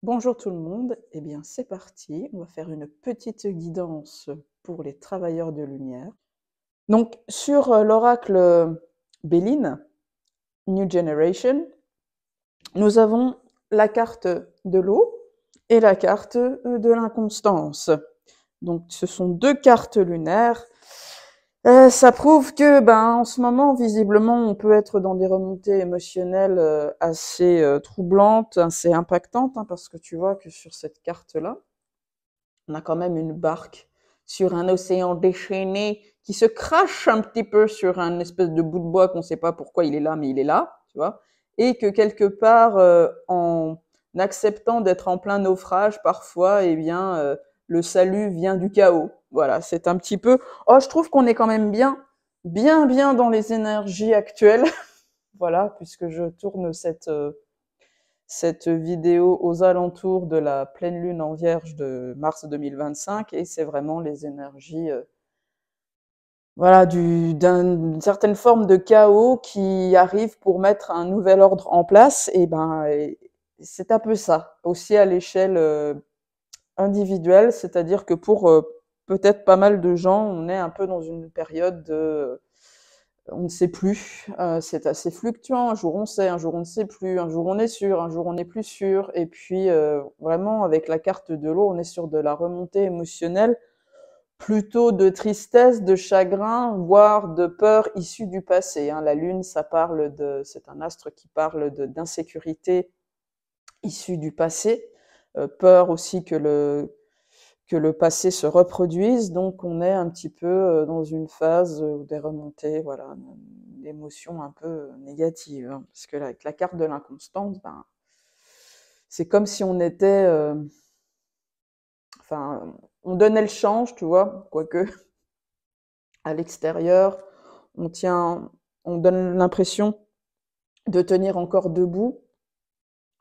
Bonjour tout le monde, eh bien c'est parti, on va faire une petite guidance pour les travailleurs de lumière. Donc sur l'oracle Béline, New Generation, nous avons la carte de l'eau et la carte de l'inconstance. Donc ce sont deux cartes lunaires. Ça prouve que, en ce moment, visiblement, on peut être dans des remontées émotionnelles assez troublantes, assez impactantes, hein, parce que tu vois que sur cette carte-là, on a quand même une barque sur un océan déchaîné qui se crache un petit peu sur un espèce de bout de bois qu'on ne sait pas pourquoi il est là, mais il est là, tu vois, et que quelque part, en acceptant d'être en plein naufrage, parfois, eh bien, le salut vient du chaos. Voilà, c'est un petit peu. Oh, je trouve qu'on est quand même bien dans les énergies actuelles. Voilà, puisque je tourne cette vidéo aux alentours de la pleine lune en Vierge de mars 2025 et c'est vraiment les énergies voilà, d'une certaine forme de chaos qui arrive pour mettre un nouvel ordre en place et c'est un peu ça aussi à l'échelle individuelle, c'est-à-dire que pour peut-être pas mal de gens, on est un peu dans une période de on ne sait plus, c'est assez fluctuant. Un jour on sait, un jour on ne sait plus, un jour on est sûr, un jour on n'est plus sûr. Et puis vraiment avec la carte de l'eau, on est sur de la remontée émotionnelle, plutôt de tristesse, de chagrin, voire de peur issue du passé. Hein. La lune, c'est un astre qui parle d'insécurité issue du passé, peur aussi que le passé se reproduise, donc on est un petit peu dans une phase des remontées, voilà, d'émotions un peu négatives, hein, parce que là, avec la carte de l'inconstance, c'est comme si on était, enfin, on donnait le change, tu vois, quoique à l'extérieur, on tient, on donne l'impression de tenir encore debout,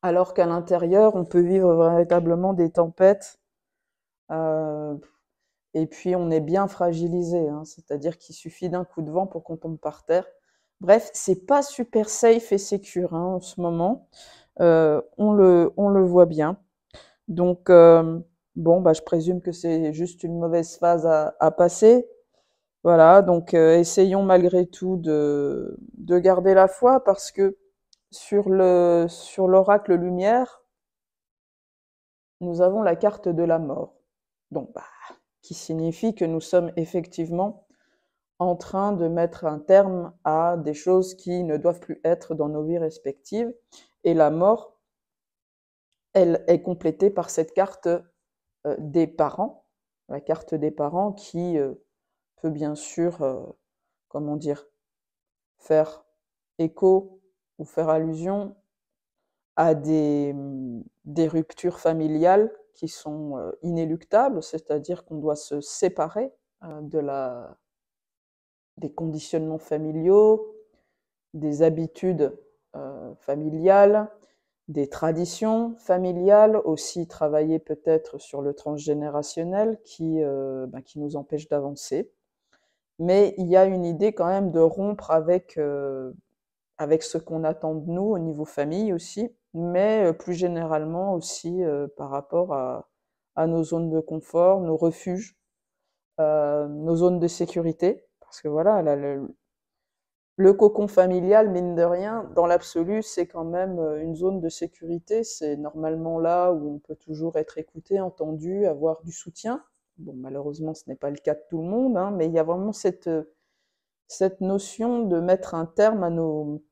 alors qu'à l'intérieur, on peut vivre véritablement des tempêtes. Euh, Et puis, on est bien fragilisé, hein, c'est-à-dire qu'il suffit d'un coup de vent pour qu'on tombe par terre. Bref, c'est pas super safe et secure hein, en ce moment. On le voit bien. Donc, bon, je présume que c'est juste une mauvaise phase à passer. Voilà, donc essayons malgré tout de garder la foi parce que sur l'oracle lumière, nous avons la carte de la mort. Donc, qui signifie que nous sommes effectivement en train de mettre un terme à des choses qui ne doivent plus être dans nos vies respectives. Et la mort, elle est complétée par cette carte des parents, la carte des parents qui peut bien sûr, comment dire, faire écho ou faire allusion à des ruptures familiales qui sont inéluctables, c'est-à-dire qu'on doit se séparer de des conditionnements familiaux, des habitudes familiales, des traditions familiales, aussi travailler peut-être sur le transgénérationnel qui nous empêche d'avancer. Mais il y a une idée quand même de rompre avec ce qu'on attend de nous au niveau famille aussi, mais plus généralement aussi par rapport à nos zones de confort, nos refuges, nos zones de sécurité. Parce que voilà, le cocon familial, mine de rien, dans l'absolu, c'est quand même une zone de sécurité. C'est normalement là où on peut toujours être écouté, entendu, avoir du soutien. Bon, malheureusement, ce n'est pas le cas de tout le monde, hein, mais il y a vraiment cette notion de mettre un terme à nos...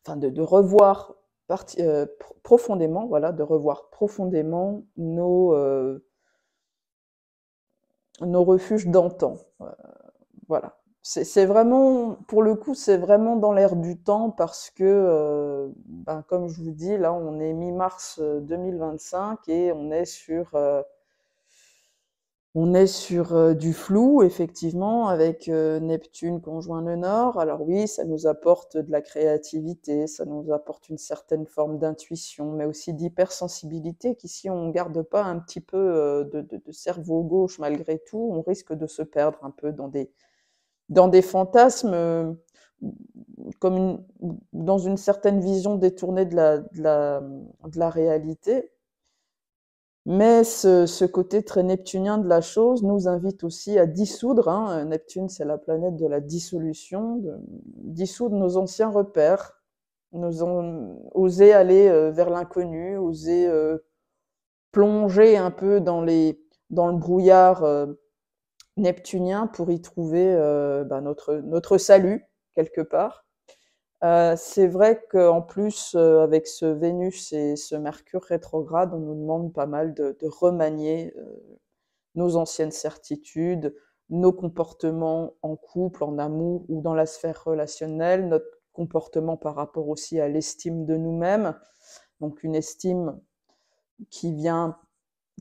Enfin, de revoir profondément, voilà, de revoir profondément nos refuges d'antan. Voilà. C'est vraiment, pour le coup, c'est vraiment dans l'air du temps parce que, comme je vous dis, là, on est mi-mars 2025 et on est sur du flou, effectivement, avec Neptune conjoint le Nord. Alors oui, ça nous apporte de la créativité, ça nous apporte une certaine forme d'intuition, mais aussi d'hypersensibilité qui, si on ne garde pas un petit peu de cerveau gauche malgré tout, on risque de se perdre un peu dans des fantasmes, comme dans une certaine vision détournée de la réalité. Mais ce côté très neptunien de la chose nous invite aussi à dissoudre, hein, Neptune c'est la planète de la dissolution, de dissoudre nos anciens repères, oser aller vers l'inconnu, oser plonger un peu dans le brouillard neptunien pour y trouver notre salut quelque part. C'est vrai qu'en plus, avec ce Vénus et ce Mercure rétrograde, on nous demande pas mal de remanier nos anciennes certitudes, nos comportements en couple, en amour ou dans la sphère relationnelle, notre comportement par rapport aussi à l'estime de nous-mêmes. Donc une estime qui a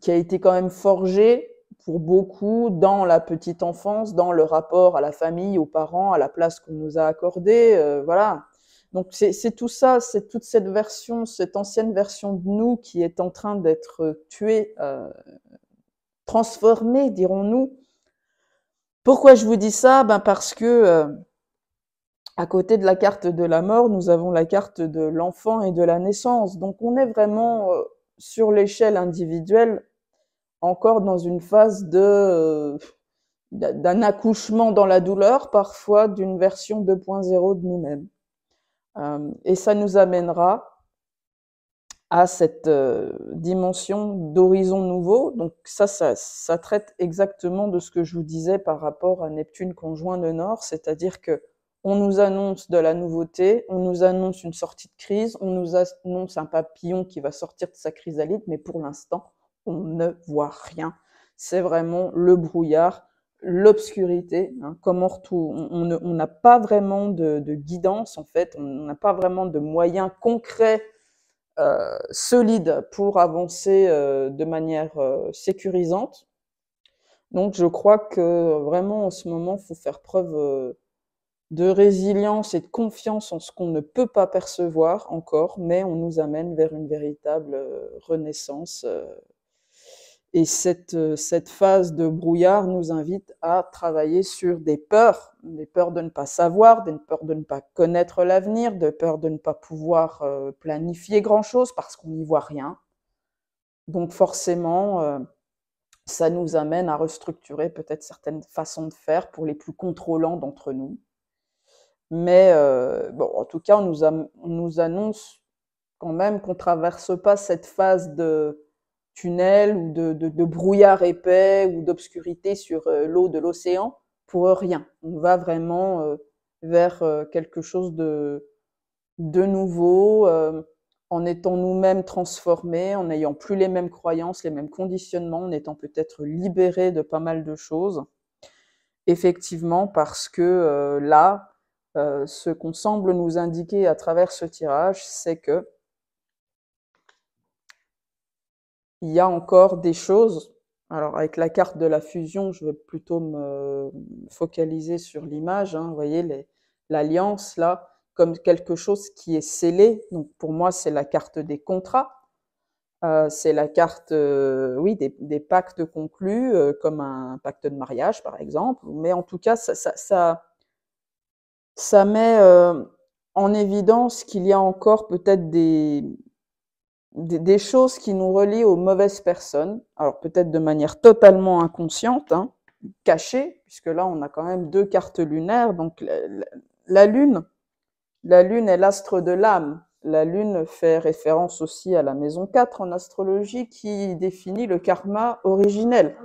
été quand même forgée pour beaucoup dans la petite enfance, dans le rapport à la famille, aux parents, à la place qu'on nous a accordée, voilà. Donc c'est tout ça, c'est toute cette version, cette ancienne version de nous qui est en train d'être tuée, transformée, dirons-nous. Pourquoi je vous dis ça? Parce que à côté de la carte de la mort, nous avons la carte de l'enfant et de la naissance. Donc on est vraiment sur l'échelle individuelle encore dans une phase d'un accouchement dans la douleur, parfois d'une version 2.0 de nous-mêmes. Et ça nous amènera à cette dimension d'horizon nouveau. Donc ça traite exactement de ce que je vous disais par rapport à Neptune conjoint de Nord, c'est-à-dire que on nous annonce de la nouveauté, on nous annonce une sortie de crise, on nous annonce un papillon qui va sortir de sa chrysalide, mais pour l'instant, on ne voit rien. C'est vraiment le brouillard, l'obscurité. Hein, on n'a pas vraiment de guidance, en fait, on n'a pas vraiment de moyens concrets solide pour avancer de manière sécurisante. Donc je crois que vraiment en ce moment, il faut faire preuve de résilience et de confiance en ce qu'on ne peut pas percevoir encore, mais on nous amène vers une véritable renaissance. Et cette phase de brouillard nous invite à travailler sur des peurs de ne pas savoir, des peurs de ne pas connaître l'avenir, des peurs de ne pas pouvoir planifier grand-chose parce qu'on n'y voit rien. Donc forcément, ça nous amène à restructurer peut-être certaines façons de faire pour les plus contrôlants d'entre nous. Mais bon, en tout cas, on nous annonce quand même qu'on ne traverse pas cette phase de tunnel ou de brouillard épais ou d'obscurité sur l'eau de l'océan pour rien. On va vraiment vers quelque chose de nouveau, en étant nous-mêmes transformés, en n'ayant plus les mêmes croyances, les mêmes conditionnements, en étant peut-être libérés de pas mal de choses. Effectivement, parce que là, ce qu'on semble nous indiquer à travers ce tirage, c'est que il y a encore des choses. Alors, avec la carte de la fusion, je vais plutôt me focaliser sur l'image. Hein, vous voyez, l'alliance, là, comme quelque chose qui est scellé. Donc, pour moi, c'est la carte des contrats. C'est la carte, oui, des pactes conclus, comme un pacte de mariage, par exemple. Mais en tout cas, ça met en évidence qu'il y a encore peut-être des choses qui nous relient aux mauvaises personnes, alors peut-être de manière totalement inconsciente, hein, cachée, puisque là on a quand même 2 cartes lunaires, donc la lune est l'astre de l'âme. La lune fait référence aussi à la maison 4 en astrologie qui définit le karma originel.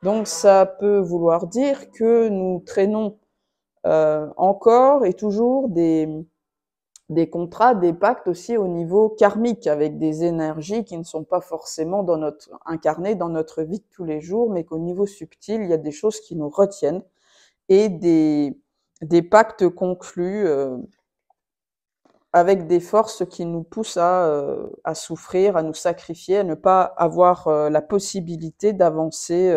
Donc ça peut vouloir dire que nous traînons encore et toujours des contrats, des pactes aussi au niveau karmique, avec des énergies qui ne sont pas forcément incarnées dans notre vie de tous les jours, mais qu'au niveau subtil, il y a des choses qui nous retiennent et des pactes conclus avec des forces qui nous poussent à souffrir, à nous sacrifier, à ne pas avoir la possibilité d'avancer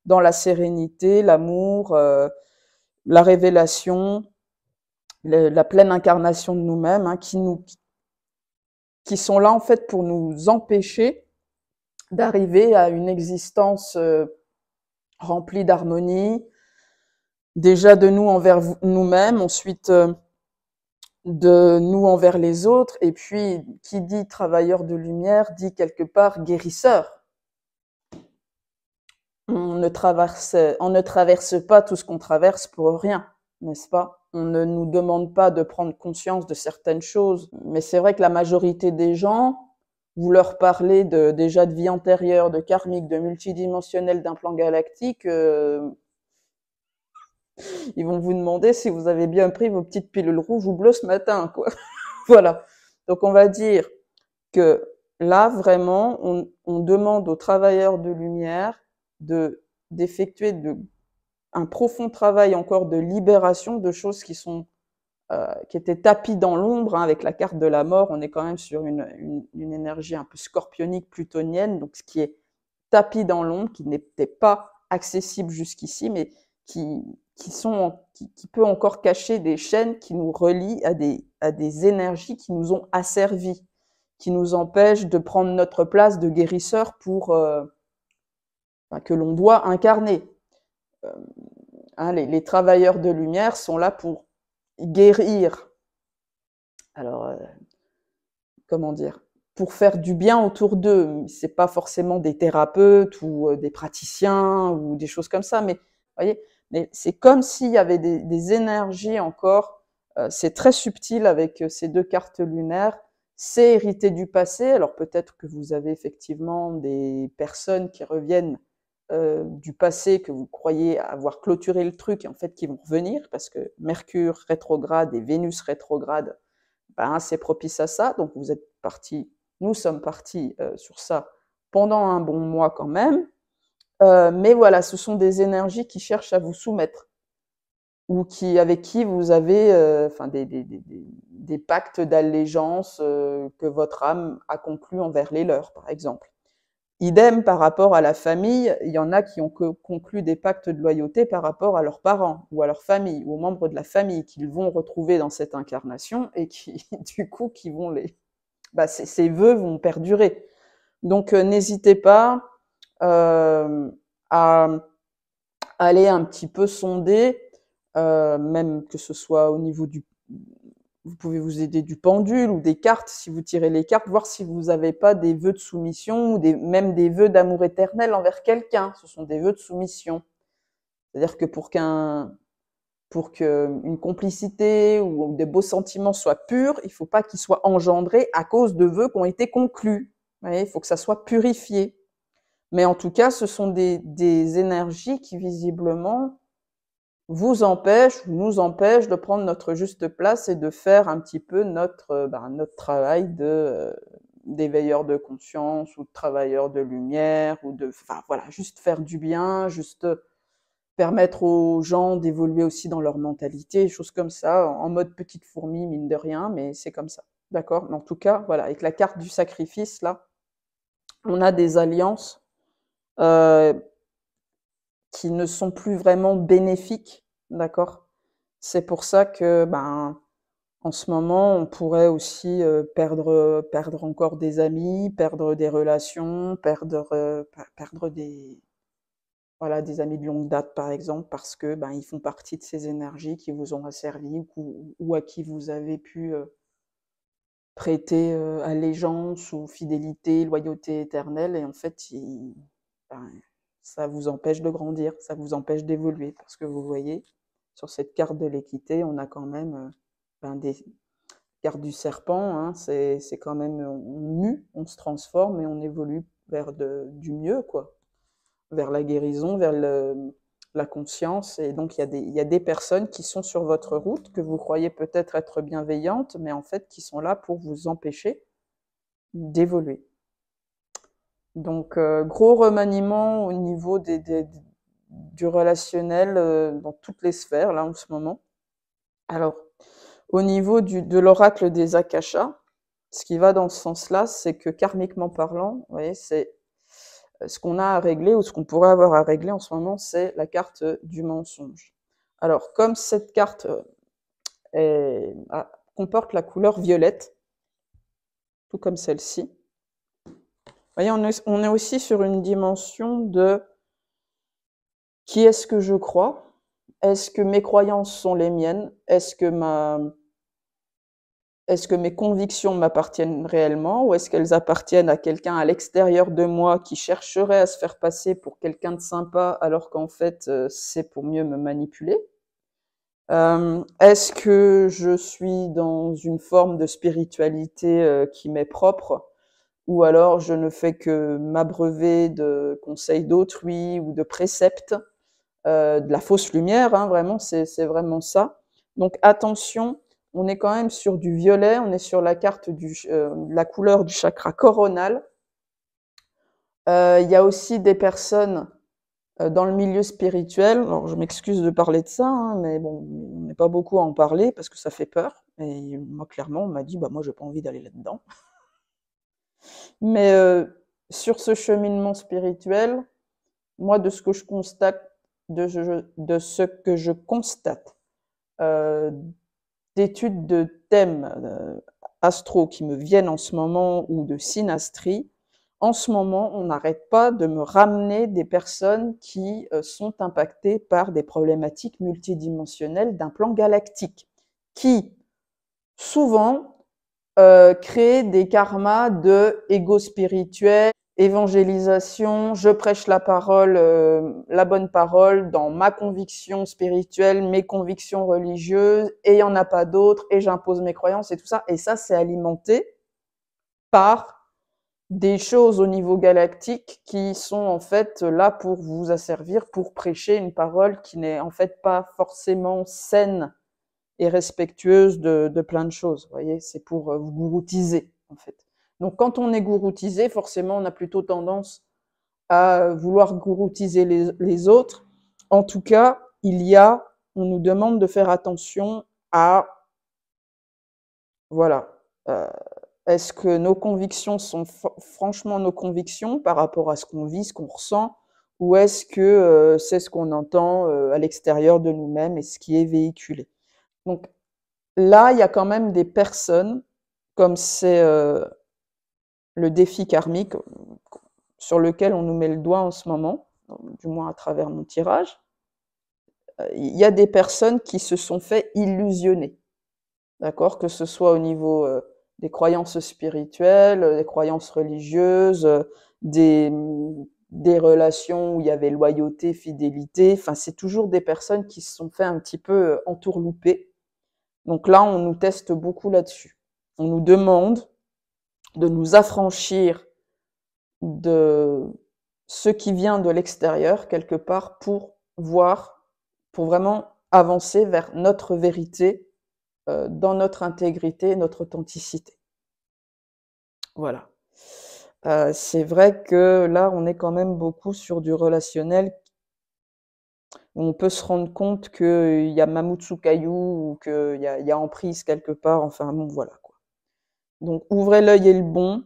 dans la sérénité, l'amour, la révélation, la pleine incarnation de nous-mêmes, hein, qui sont là en fait pour nous empêcher d'arriver à une existence remplie d'harmonie, déjà de nous envers nous-mêmes, ensuite de nous envers les autres, et puis qui dit travailleur de lumière dit quelque part guérisseur. on ne traverse pas tout ce qu'on traverse pour rien, n'est-ce pas? On ne nous demande pas de prendre conscience de certaines choses, mais c'est vrai que la majorité des gens, vous leur parlez déjà de vie antérieure, de karmique, de multidimensionnel, d'un plan galactique, ils vont vous demander si vous avez bien pris vos petites pilules rouges ou bleues ce matin, quoi. Voilà. Donc on va dire que là, vraiment, on demande aux travailleurs de lumière d'effectuer un profond travail encore de libération de choses qui étaient tapies dans l'ombre, hein, avec la carte de la mort. On est quand même sur une énergie un peu scorpionique, plutonienne, donc ce qui est tapis dans l'ombre, qui n'était pas accessible jusqu'ici, mais qui peut encore cacher des chaînes qui nous relient à des énergies qui nous ont asservis, qui nous empêchent de prendre notre place de guérisseur que l'on doit incarner. Hein, les travailleurs de lumière sont là pour guérir. Alors, comment dire, pour faire du bien autour d'eux. C'est pas forcément des thérapeutes ou des praticiens ou des choses comme ça, mais voyez, mais c'est comme s'il y avait des énergies encore. C'est très subtil avec ces deux cartes lunaires. C'est hérité du passé. Alors peut-être que vous avez effectivement des personnes qui reviennent du passé, que vous croyez avoir clôturé le truc et en fait qui vont revenir parce que Mercure rétrograde et Vénus rétrograde, ben, c'est propice à ça. Donc vous êtes partis, nous sommes partis sur ça pendant un bon mois quand même. Mais voilà, ce sont des énergies qui cherchent à vous soumettre ou avec qui vous avez des pactes d'allégeance que votre âme a conclus envers les leurs, par exemple. Idem par rapport à la famille, il y en a qui ont conclu des pactes de loyauté par rapport à leurs parents ou à leur famille ou aux membres de la famille qu'ils vont retrouver dans cette incarnation et qui, du coup, qui vont ces vœux vont perdurer. Donc, n'hésitez pas à aller un petit peu sonder, même que ce soit au niveau vous pouvez vous aider du pendule ou des cartes, si vous tirez les cartes, voir si vous n'avez pas des vœux de soumission ou même des vœux d'amour éternel envers quelqu'un. Ce sont des vœux de soumission. C'est-à-dire que pour qu'une complicité ou des beaux sentiments soient purs, il ne faut pas qu'ils soient engendrés à cause de vœux qui ont été conclus. Vous voyez, il faut que ça soit purifié. Mais en tout cas, ce sont des énergies qui visiblement vous empêche ou nous empêche de prendre notre juste place et de faire un petit peu notre travail d'éveilleur de conscience ou de travailleur de lumière ou juste faire du bien, juste permettre aux gens d'évoluer aussi dans leur mentalité, des choses comme ça, en mode petite fourmi, mine de rien, mais c'est comme ça. D'accord? Mais en tout cas, voilà, avec la carte du sacrifice, là, on a des alliances qui ne sont plus vraiment bénéfiques. D'accord? C'est pour ça que, en ce moment, on pourrait aussi perdre encore des amis, perdre des relations, perdre des amis de longue date, par exemple, parce que ils font partie de ces énergies qui vous ont asservi ou à qui vous avez pu prêter allégeance ou fidélité, loyauté éternelle, et en fait, ça vous empêche de grandir, ça vous empêche d'évoluer, parce que vous voyez, sur cette carte de l'équité, on a quand même des cartes du serpent, hein, c'est quand même, on mue, on se transforme et on évolue vers du mieux, quoi, vers la guérison, vers la conscience. Et donc, il y a des personnes qui sont sur votre route, que vous croyez peut-être être bienveillantes, mais en fait, qui sont là pour vous empêcher d'évoluer. Donc, gros remaniement au niveau du relationnel dans toutes les sphères, là, en ce moment. Alors, au niveau de l'oracle des Akashas, ce qui va dans ce sens-là, c'est que karmiquement parlant, vous voyez, c'est ce qu'on a à régler ou ce qu'on pourrait avoir à régler en ce moment, c'est la carte du mensonge. Alors, comme cette carte comporte la couleur violette, tout comme celle-ci, vous voyez, on est aussi sur une dimension de qui est-ce que je crois? Est-ce que mes croyances sont les miennes? Est-ce que est-ce que mes convictions m'appartiennent réellement ou est-ce qu'elles appartiennent à quelqu'un à l'extérieur de moi qui chercherait à se faire passer pour quelqu'un de sympa alors qu'en fait, c'est pour mieux me manipuler? Est-ce que je suis dans une forme de spiritualité, qui m'est propre? Ou alors je ne fais que m'abreuver de conseils d'autrui ou de préceptes, de la fausse lumière, hein, vraiment, c'est vraiment ça. Donc attention, on est quand même sur du violet, on est sur la carte la couleur du chakra coronal. Il y a aussi des personnes dans le milieu spirituel, alors je m'excuse de parler de ça, hein, mais bon, on n'est pas beaucoup à en parler parce que ça fait peur. Et moi, clairement, on m'a dit, bah moi, j'ai pas envie d'aller là-dedans. Mais sur ce cheminement spirituel, moi, de ce que je constate, de ce que je constate, euh, d'études de thèmes astro qui me viennent en ce moment ou de synastrie, en ce moment, on n'arrête pas de me ramener des personnes qui sont impactées par des problématiques multidimensionnelles d'un plan galactique, qui souvent créent des karmas de égo spirituel, évangélisation, je prêche la parole, la bonne parole dans ma conviction spirituelle, mes convictions religieuses, et il n'y en a pas d'autres, et j'impose mes croyances et tout ça. Et ça, c'est alimenté par des choses au niveau galactique qui sont en fait là pour vous asservir, pour prêcher une parole qui n'est en fait pas forcément saine et respectueuse de plein de choses. Vous voyez, c'est pour vous gouroutiser en fait. Donc quand on est gouroutisé, forcément on a plutôt tendance à vouloir gouroutiser les autres. En tout cas, on nous demande de faire attention à, voilà, est-ce que nos convictions sont franchement nos convictions par rapport à ce qu'on vit, ce qu'on ressent, ou est-ce que c'est ce qu'on entend à l'extérieur de nous-mêmes et ce qui est véhiculé? Donc là, il y a quand même des personnes, comme c'est le défi karmique sur lequel on nous met le doigt en ce moment, du moins à travers mon tirage, il y a des personnes qui se sont fait illusionner, d'accord? Que ce soit au niveau des croyances spirituelles, des croyances religieuses, des relations où il y avait loyauté, fidélité. Enfin, c'est toujours des personnes qui se sont fait un petit peu entourlouper. Donc là, on nous teste beaucoup là-dessus. On nous demande de nous affranchir de ce qui vient de l'extérieur, quelque part, pour voir, pour vraiment avancer vers notre vérité, dans notre intégrité, notre authenticité. Voilà. C'est vrai que là, on est quand même beaucoup sur du relationnel. On peut se rendre compte qu'il y a Mamutsu Caillou ou qu'il y a emprise quelque part. Enfin bon, voilà quoi. Donc ouvrez l'œil et le bon.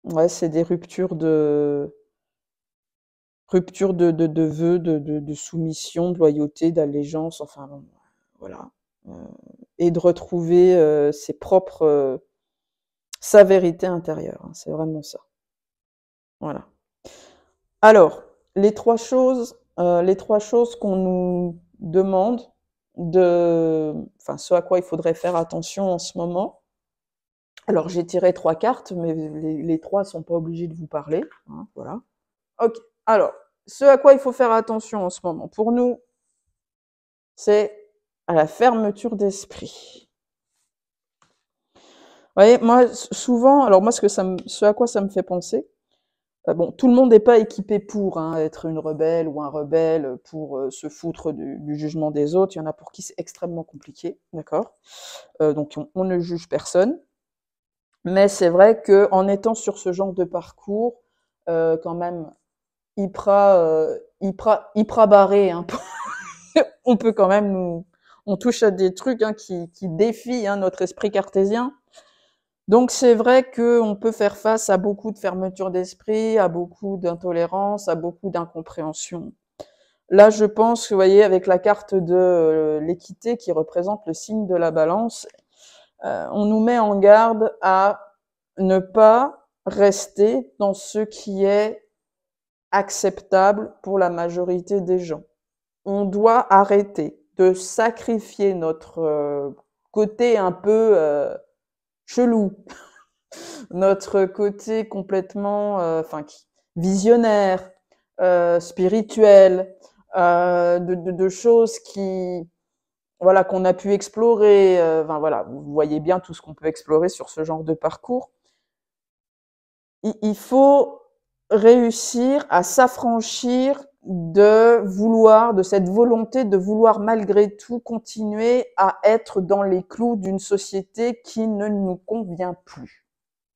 Ouais, c'est des ruptures de vœux, de soumission, de loyauté, d'allégeance. Enfin bon, voilà. Et de retrouver sa vérité intérieure. Hein, c'est vraiment ça. Voilà. Alors, les trois choses qu'on nous demande enfin, ce à quoi il faudrait faire attention en ce moment. Alors, j'ai tiré 3 cartes, mais les 3 sont pas obligés de vous parler. Hein, voilà. Ok. Alors, ce à quoi il faut faire attention en ce moment, pour nous, c'est à la fermeture d'esprit. Vous voyez, moi, souvent, alors moi, ce à quoi ça me fait penser, bon, tout le monde n'est pas équipé pour être une rebelle ou un rebelle, pour se foutre du jugement des autres. Il y en a pour qui c'est extrêmement compliqué, d'accord? Donc on ne juge personne. Mais c'est vrai qu'en étant sur ce genre de parcours, quand même, hyper barré, hein, on peut quand même on touche à des trucs qui défient notre esprit cartésien. Donc c'est vrai qu'on peut faire face à beaucoup de fermeture d'esprit, à beaucoup d'intolérance, à beaucoup d'incompréhension. Là, je pense, vous voyez, avec la carte de l'équité qui représente le signe de la balance, on nous met en garde à ne pas rester dans ce qui est acceptable pour la majorité des gens. On doit arrêter de sacrifier notre côté un peu chelou, notre côté complètement visionnaire, spirituel, de choses qui voilà qu'on a pu explorer. Enfin voilà, vous voyez bien tout ce qu'on peut explorer sur ce genre de parcours. Il faut réussir à s'affranchir de cette volonté de vouloir malgré tout continuer à être dans les clous d'une société qui ne nous convient plus.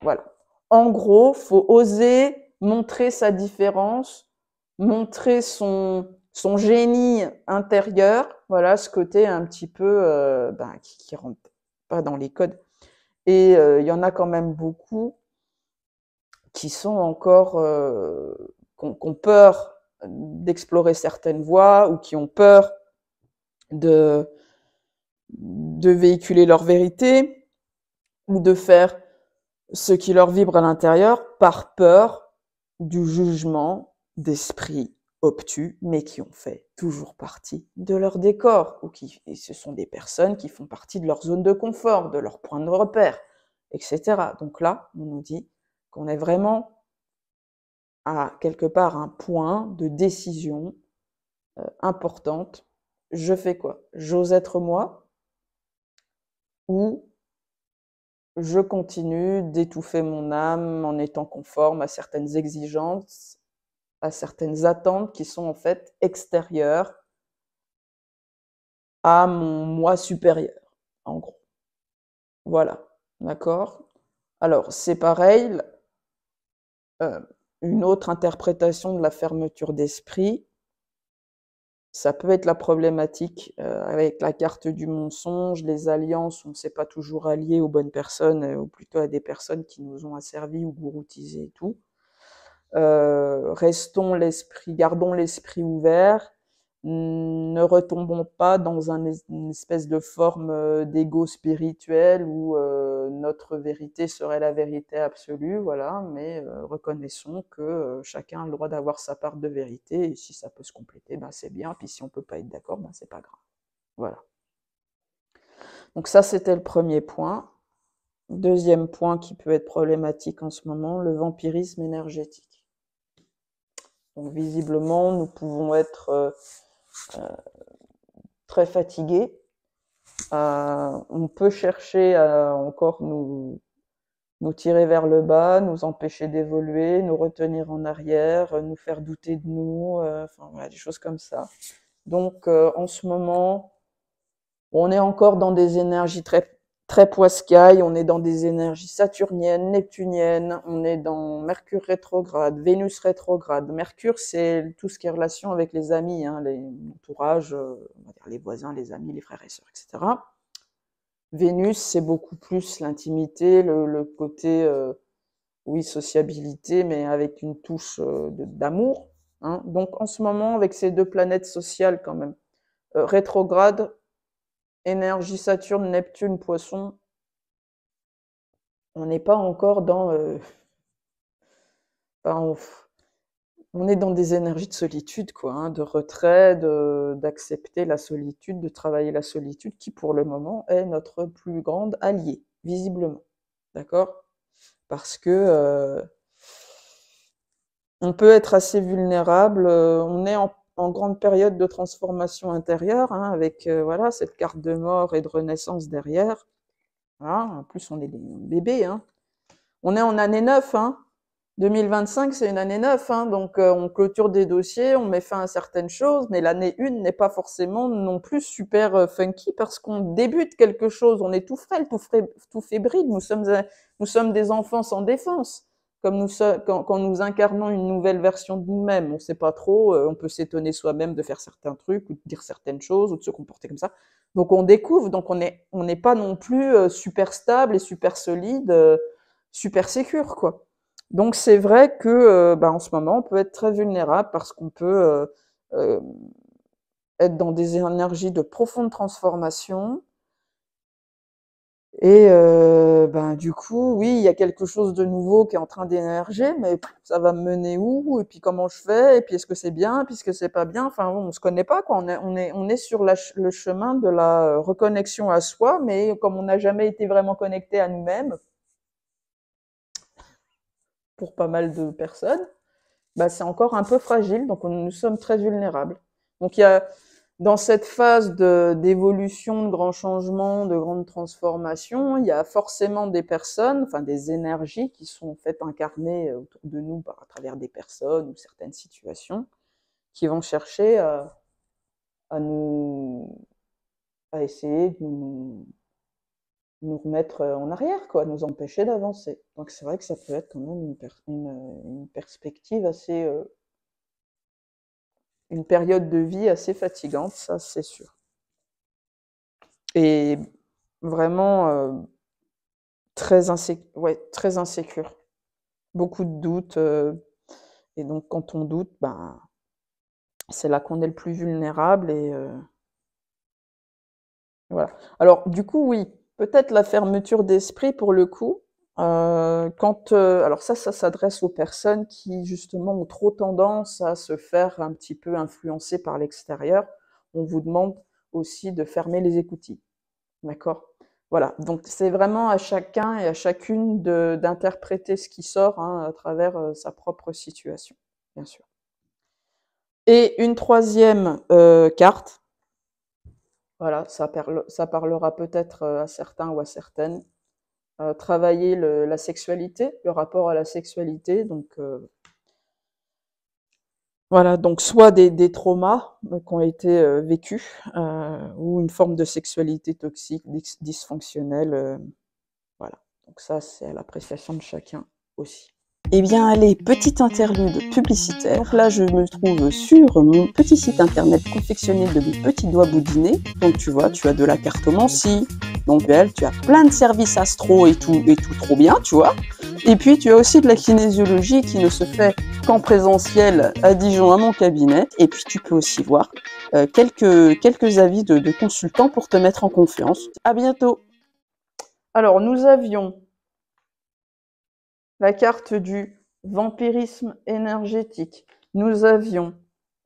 Voilà. En gros, faut oser montrer sa différence, montrer son génie intérieur, voilà, ce côté un petit peu qui rentre pas dans les codes. Et il y en a quand même beaucoup qui sont encore qui ont peur d'explorer certaines voies ou qui ont peur de véhiculer leur vérité ou de faire ce qui leur vibre à l'intérieur par peur du jugement d'esprits obtus, mais qui ont fait toujours partie de leur décor, et ce sont des personnes qui font partie de leur zone de confort, de leur point de repère, etc. Donc là, on nous dit qu'on est vraiment à quelque part un point de décision importante. Je fais quoi? J'ose être moi ou je continue d'étouffer mon âme en étant conforme à certaines exigences, à certaines attentes qui sont en fait extérieures à mon moi supérieur, en gros. Voilà, d'accord? Alors, c'est pareil, une autre interprétation de la fermeture d'esprit, ça peut être la problématique avec la carte du mensonge, les alliances, on ne s'est pas toujours allié aux bonnes personnes, ou plutôt à des personnes qui nous ont asservis ou gouroutisés et tout. Gardons l'esprit ouvert, ne retombons pas dans une espèce de forme d'ego spirituel où notre vérité serait la vérité absolue, voilà, mais reconnaissons que chacun a le droit d'avoir sa part de vérité, et si ça peut se compléter, ben c'est bien, puis si on peut pas être d'accord, ben c'est pas grave. Voilà. Donc ça, c'était le premier point. Deuxième point qui peut être problématique en ce moment, le vampirisme énergétique. Donc visiblement, nous pouvons être très fatigués. On peut chercher à encore nous tirer vers le bas, nous empêcher d'évoluer, nous retenir en arrière, nous faire douter de nous, enfin voilà, des choses comme ça. Donc en ce moment, on est encore dans des énergies très poiscailles, on est dans des énergies saturniennes, neptuniennes, on est dans Mercure rétrograde, Vénus rétrograde. Mercure, c'est tout ce qui est relation avec les amis, hein, l'entourage, on va dire les voisins, les amis, les frères et sœurs, etc. Vénus, c'est beaucoup plus l'intimité, le côté, oui, sociabilité, mais avec une touche d'amour. Hein. Donc en ce moment, avec ces deux planètes sociales quand même, rétrograde, énergie Saturne, Neptune, Poisson, on n'est pas encore dans... on est dans des énergies de solitude, quoi, hein, de retrait, d'accepter la solitude, de travailler la solitude, qui pour le moment est notre plus grande alliée, visiblement. D'accord? Parce que on peut être assez vulnérable, on est en grande période de transformation intérieure, hein, avec voilà, cette carte de mort et de renaissance derrière. Voilà, en plus, on est des bébés. Hein. On est en année 9. Hein. 2025, c'est une année 9. Hein, donc, on clôture des dossiers, on met fin à certaines choses, mais l'année 1 n'est pas forcément non plus super funky parce qu'on débute quelque chose. On est tout frêle, tout fébrile. Nous sommes des enfants sans défense. Comme quand nous incarnons une nouvelle version de nous-mêmes, on ne sait pas trop, on peut s'étonner soi-même de faire certains trucs ou de dire certaines choses ou de se comporter comme ça. Donc on découvre, donc on n'est pas non plus super stable et super solide, super sécure, quoi. Donc c'est vrai que en ce moment on peut être très vulnérable parce qu'on peut être dans des énergies de profonde transformation Et ben, du coup, oui, il y a quelque chose de nouveau qui est en train d'émerger, mais ça va me mener où? Et puis comment je fais? Et puis est-ce que c'est bien? Puis est-ce que c'est pas bien? Enfin, bon, on se connaît pas, quoi. On est sur le chemin de la reconnexion à soi, mais comme on n'a jamais été vraiment connecté à nous-mêmes, pour pas mal de personnes, bah, c'est encore un peu fragile, donc nous sommes très vulnérables. Donc il y a dans cette phase d'évolution, de grands changements, de grandes transformations, il y a forcément des personnes, enfin des énergies qui sont faites incarner autour de nous à travers des personnes ou certaines situations, qui vont chercher à nous, à essayer de nous remettre en arrière, quoi, nous empêcher d'avancer. Donc c'est vrai que ça peut être quand même une perspective assez, une période de vie assez fatigante, ça c'est sûr. Et vraiment très insécure. Beaucoup de doutes. Et donc quand on doute, ben, c'est là qu'on est le plus vulnérable. Et voilà. Alors du coup, oui, peut-être la fermeture d'esprit pour le coup. Alors ça s'adresse aux personnes qui justement ont trop tendance à se faire un petit peu influencer par l'extérieur. On vous demande aussi de fermer les écoutilles. D'accord? Voilà, donc c'est vraiment à chacun et à chacune d'interpréter ce qui sort, hein, à travers sa propre situation, bien sûr. Et une troisième carte, voilà, ça parlera peut-être à certains ou à certaines. Travailler la sexualité, le rapport à la sexualité, donc voilà, donc soit des traumas qui ont été vécus, ou une forme de sexualité toxique, dysfonctionnelle. Voilà, donc ça, c'est à l'appréciation de chacun aussi. Eh bien, allez, petite interlude publicitaire. Donc là, je me trouve sur mon petit site internet confectionné de mes petits doigts boudinés. Donc tu vois, tu as de la cartomancie, donc belle, tu as plein de services astro et tout trop bien, tu vois. Et puis tu as aussi de la kinésiologie qui ne se fait qu'en présentiel à Dijon à mon cabinet. Et puis tu peux aussi voir quelques avis de consultants pour te mettre en confiance. À bientôt. Alors, nous avions la carte du vampirisme énergétique. Nous avions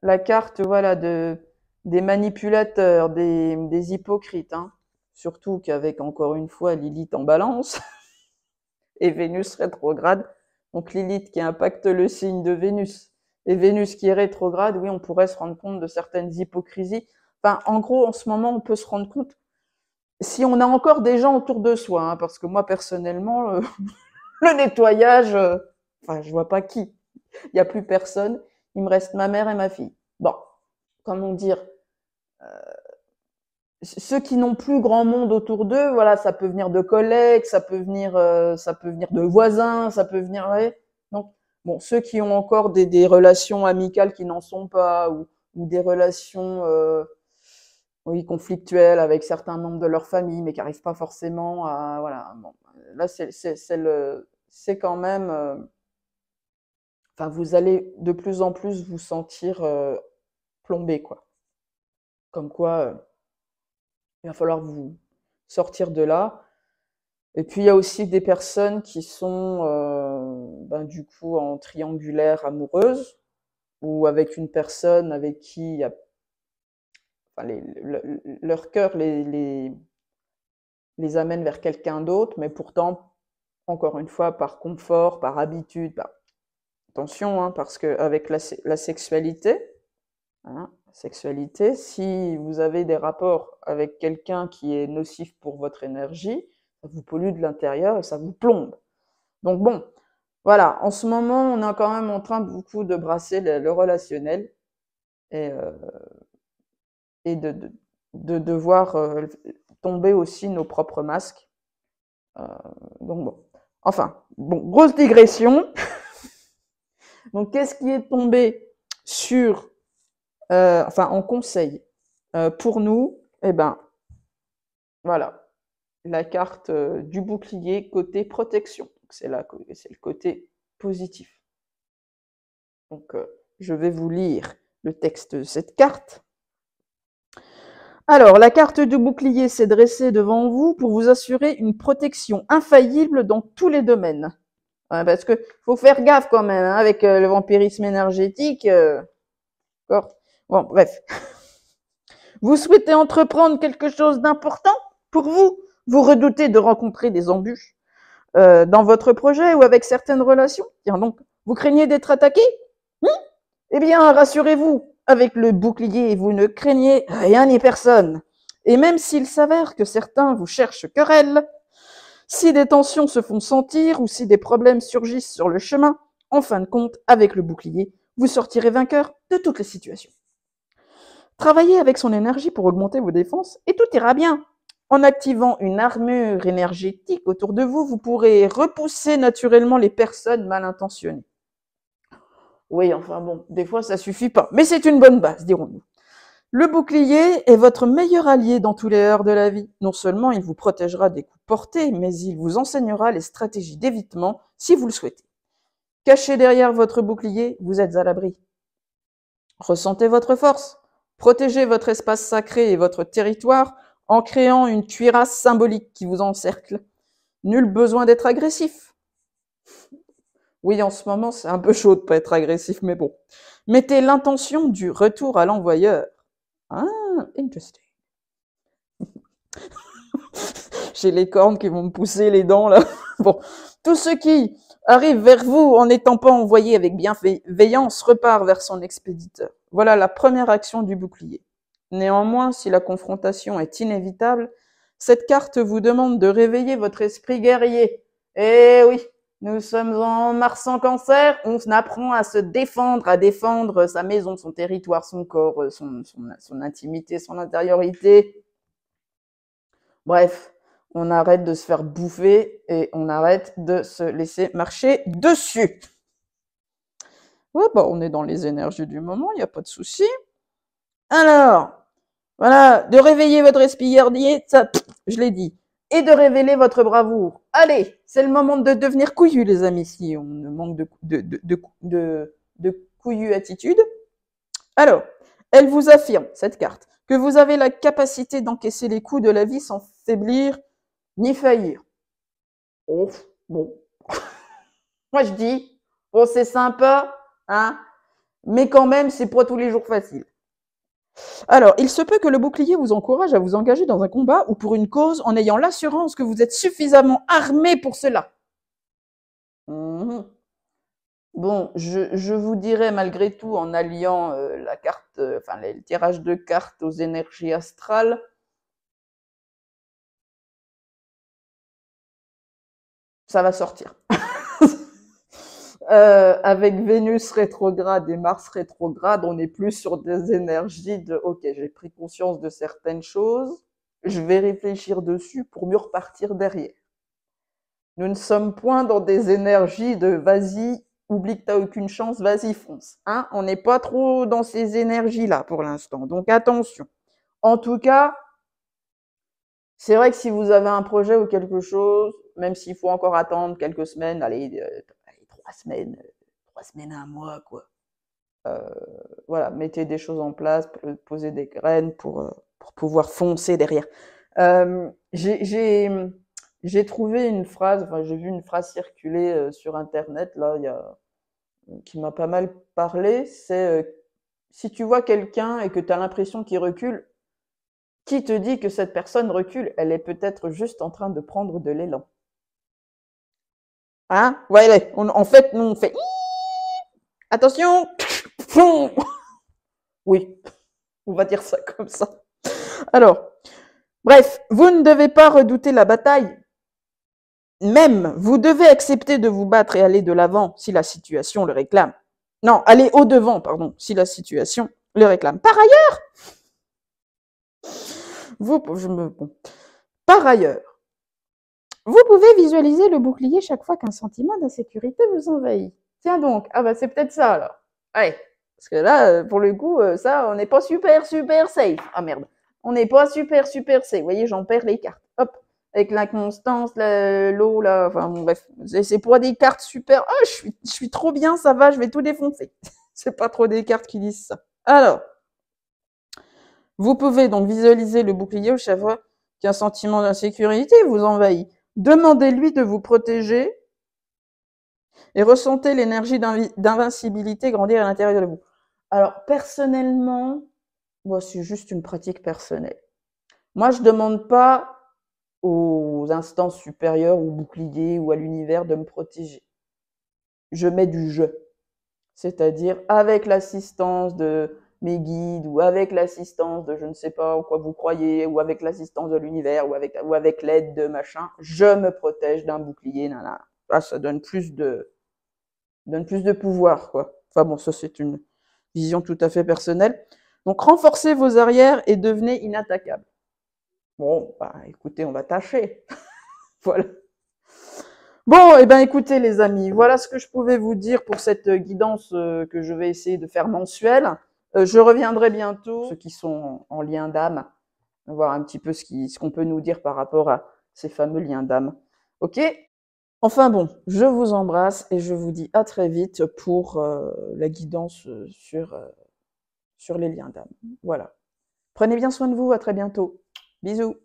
la carte, voilà, des manipulateurs, des hypocrites, hein. Surtout qu'avec, encore une fois, Lilith en balance et Vénus rétrograde. Donc Lilith qui impacte le signe de Vénus et Vénus qui est rétrograde, oui, on pourrait se rendre compte de certaines hypocrisies. Enfin, en gros, en ce moment, on peut se rendre compte, si on a encore des gens autour de soi, hein, parce que moi, personnellement, le nettoyage, enfin, je vois pas qui. Il n'y a plus personne. Il me reste ma mère et ma fille. Bon, comment dire, ceux qui n'ont plus grand monde autour d'eux, voilà, ça peut venir de collègues, ça peut venir de voisins, ça peut venir, ouais. Donc, bon, ceux qui ont encore des relations amicales qui n'en sont pas, ou des relations, oui, conflictuelles avec certains membres de leur famille, mais qui n'arrivent pas forcément à, voilà. Bon, là, c'est quand même, enfin, vous allez de plus en plus vous sentir plombé, quoi. Comme quoi, il va falloir vous sortir de là. Et puis il y a aussi des personnes qui sont ben, du coup en triangulaire amoureuse, ou avec une personne avec qui il y a, enfin, leur cœur les amène vers quelqu'un d'autre, mais pourtant, encore une fois, par confort, par habitude, attention, hein, parce qu'avec la sexualité, hein, sexualité, si vous avez des rapports avec quelqu'un qui est nocif pour votre énergie, ça vous pollue de l'intérieur et ça vous plombe. Donc bon, voilà, en ce moment, on est quand même en train beaucoup de brasser le relationnel et, de devoir tomber aussi nos propres masques. Euh, donc bon, enfin, bon, grosse digression. Donc qu'est-ce qui est tombé sur, enfin en conseil pour nous? Eh ben, voilà, la carte du bouclier côté protection. C'est le côté positif. Donc, je vais vous lire le texte de cette carte. Alors, la carte du bouclier s'est dressée devant vous pour vous assurer une protection infaillible dans tous les domaines. Ouais, parce que faut faire gaffe quand même, hein, avec le vampirisme énergétique. Bon, bref. Vous souhaitez entreprendre quelque chose d'important pour vous? Vous redoutez de rencontrer des embûches dans votre projet ou avec certaines relations? Tiens donc, vous craignez d'être attaqué? Eh bien, rassurez-vous, avec le bouclier, vous ne craignez rien ni personne. Et même s'il s'avère que certains vous cherchent querelle, si des tensions se font sentir ou si des problèmes surgissent sur le chemin, en fin de compte, avec le bouclier, vous sortirez vainqueur de toutes les situations. Travaillez avec son énergie pour augmenter vos défenses et tout ira bien. En activant une armure énergétique autour de vous, vous pourrez repousser naturellement les personnes mal intentionnées. Oui, enfin bon, des fois ça suffit pas, mais c'est une bonne base, dirons-nous. Le bouclier est votre meilleur allié dans tous les heures de la vie. Non seulement il vous protégera des coups portés, mais il vous enseignera les stratégies d'évitement si vous le souhaitez. Caché derrière votre bouclier, vous êtes à l'abri. Ressentez votre force. Protégez votre espace sacré et votre territoire en créant une cuirasse symbolique qui vous encercle. Nul besoin d'être agressif. Oui, en ce moment, c'est un peu chaud de pas être agressif, mais bon. Mettez l'intention du retour à l'envoyeur. Ah, interesting. J'ai les cornes qui vont me pousser les dents, là. Bon. Tout ce qui arrive vers vous en n'étant pas envoyé avec bienveillance repart vers son expéditeur. Voilà la première action du bouclier. Néanmoins, si la confrontation est inévitable, cette carte vous demande de réveiller votre esprit guerrier. Eh oui, nous sommes en Mars en Cancer, on apprend à se défendre, à défendre sa maison, son territoire, son corps, son intimité, son intériorité. Bref, on arrête de se faire bouffer et on arrête de se laisser marcher dessus. Ouais, bah on est dans les énergies du moment, il n'y a pas de souci. Alors, voilà, de réveiller votre esprit guerrier, ça, je l'ai dit, et de révéler votre bravoure. Allez, c'est le moment de devenir couillu, les amis, si on manque de couillu attitude. Alors, elle vous affirme, cette carte, que vous avez la capacité d'encaisser les coups de la vie sans faiblir ni faillir. Oh, bon. Moi, je dis, bon, c'est sympa, hein, mais quand même, c'est pas tous les jours facile. Alors, il se peut que le bouclier vous encourage à vous engager dans un combat ou pour une cause en ayant l'assurance que vous êtes suffisamment armé pour cela. Bon, je vous dirais malgré tout, en alliant la carte, enfin le tirage de cartes aux énergies astrales, ça va sortir. Avec Vénus rétrograde et Mars rétrograde, on est plus sur des énergies de « Ok, j'ai pris conscience de certaines choses, je vais réfléchir dessus pour mieux repartir derrière. » Nous ne sommes point dans des énergies de « Vas-y, oublie que t'as aucune chance, vas-y, fonce. » Hein, on n'est pas trop dans ces énergies-là pour l'instant, donc attention. En tout cas, c'est vrai que si vous avez un projet ou quelque chose, même s'il faut encore attendre quelques semaines, allez, 3 semaines à un mois, quoi. Voilà, mettez des choses en place, posez des graines pour pouvoir foncer derrière. J'ai trouvé une phrase, enfin j'ai vu une phrase circuler sur internet là, qui m'a pas mal parlé. C'est si tu vois quelqu'un et que tu as l'impression qu'il recule, qui te dit que cette personne recule? Elle est peut-être juste en train de prendre de l'élan. Hein? Ouais, en fait, nous on fait attention. Oui, on va dire ça comme ça. Alors, bref, vous ne devez pas redouter la bataille. Même, vous devez accepter de vous battre et aller de l'avant si la situation le réclame. Non, aller au-devant, pardon, si la situation le réclame. Par ailleurs, par ailleurs, vous pouvez visualiser le bouclier chaque fois qu'un sentiment d'insécurité vous envahit. Tiens donc, ah bah c'est peut-être ça alors. Ouais, parce que là, pour le coup, ça, on n'est pas super safe. Ah merde, on n'est pas super safe. Vous voyez, j'en perds les cartes. Hop, avec l'inconstance, l'eau, là, enfin bon, bref, c'est pour des cartes super. Ah, je suis trop bien, ça va, je vais tout défoncer. C'est pas trop des cartes qui disent ça. Alors, Vous pouvez donc visualiser le bouclier ou le chèvre qu'un sentiment d'insécurité vous envahit. Demandez-lui de vous protéger et ressentez l'énergie d'invincibilité grandir à l'intérieur de vous. Alors, personnellement, moi, c'est juste une pratique personnelle. Moi, je ne demande pas aux instances supérieures, au bouclier ou à l'univers de me protéger. Je mets du je. C'est-à-dire avec l'assistance de mes guides ou avec l'assistance de je ne sais pas en quoi vous croyez ou avec l'assistance de l'univers ou avec l'aide de machin, je me protège d'un bouclier. Nanana. Ah, ça donne plus de pouvoir, quoi. Enfin bon, ça c'est une vision tout à fait personnelle. Donc renforcez vos arrières et devenez inattaquable. Bon, bah écoutez, on va tâcher. Voilà. Bon, eh ben écoutez les amis, voilà ce que je pouvais vous dire pour cette guidance que je vais essayer de faire mensuelle. Je reviendrai bientôt, ceux qui sont en lien d'âme, voir un petit peu ce qu'on peut nous dire par rapport à ces fameux liens d'âme. Ok? Enfin bon, je vous embrasse et je vous dis à très vite pour la guidance sur les liens d'âme. Voilà. Prenez bien soin de vous, à très bientôt. Bisous.